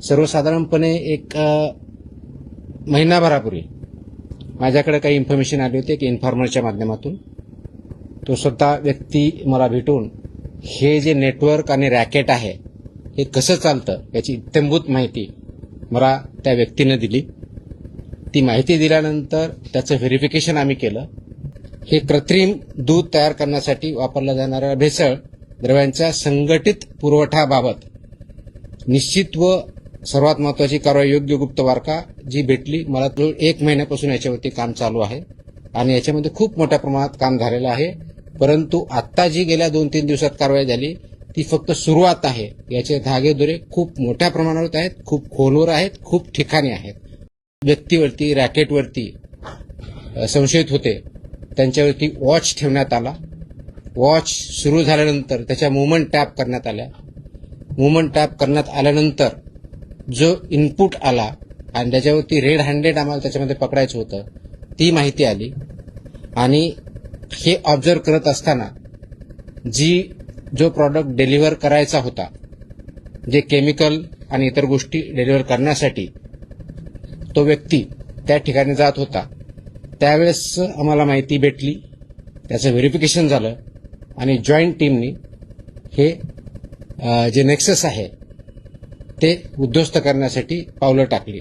सर्वसाधारणपणे एक महिनाभरापूर्वी माझ्याकडे काही इन्फॉर्मेशन आली होती की इन्फॉर्मरच्या माध्यमातून तो स्वतः व्यक्ती मला भेटून हे जे नेटवर्क आणि रॅकेट आहे हे कसं चालतं याची इत्थंभूत माहिती मला त्या व्यक्तीने दिली. ती माहिती दिल्यानंतर त्याचं व्हेरिफिकेशन आम्ही केलं. हे कृत्रिम दूध तयार करण्यासाठी वापरल्या जाणाऱ्या भेसळ द्रव्यांच्या संघटित पुरवठ्याबाबत निश्चित व सर्वात महत्वाची कारवाई योग्य गुप्तवार्ता जी भेटली. मला तो 1 महिन्यापासून याच्यावरती काम चालू आहे आणि याच्यामध्ये खूप मोठ्या प्रमाणात काम झालेलं आहे. परंतु आत्ता जी गेल्या 2-3 दिवसात कारवाई झाली ती फक्त सुरुवात आहे. याचे धागेदोरे खूप मोठ्या प्रमाणावर आहेत, खूप खोलवर आहेत, खूप ठिकाणी आहेत. व्यक्तीवरती रॅकेटवरती संशयित होते त्यांच्यावरती वॉच ठेवण्यात आला. वॉच सुरू झाल्यानंतर त्याच्या मुवमेंट टॅप करण्यात आल्या. मुवमेंट टॅप करण्यात आल्यानंतर जो इनपुट आला आणि त्याच्यावरती रेड हँडेड आम्हाला त्याच्यामध्ये पकडायचं होतं ती माहिती आली. आणि हे ऑब्झर्व करत असताना जो प्रॉडक्ट डिलिव्हर करायचा होता, जे केमिकल आणि इतर गोष्टी डिलिव्हर करण्यासाठी तो व्यक्ती त्या ठिकाणी जात होता त्यावेळेस आम्हाला माहिती भेटली. त्याचं व्हेरिफिकेशन झालं आणि जॉईंट टीमनी हे जे नेक्सस आहे ते उद्ध्वस्त करण्यासाठी पावलं टाकली.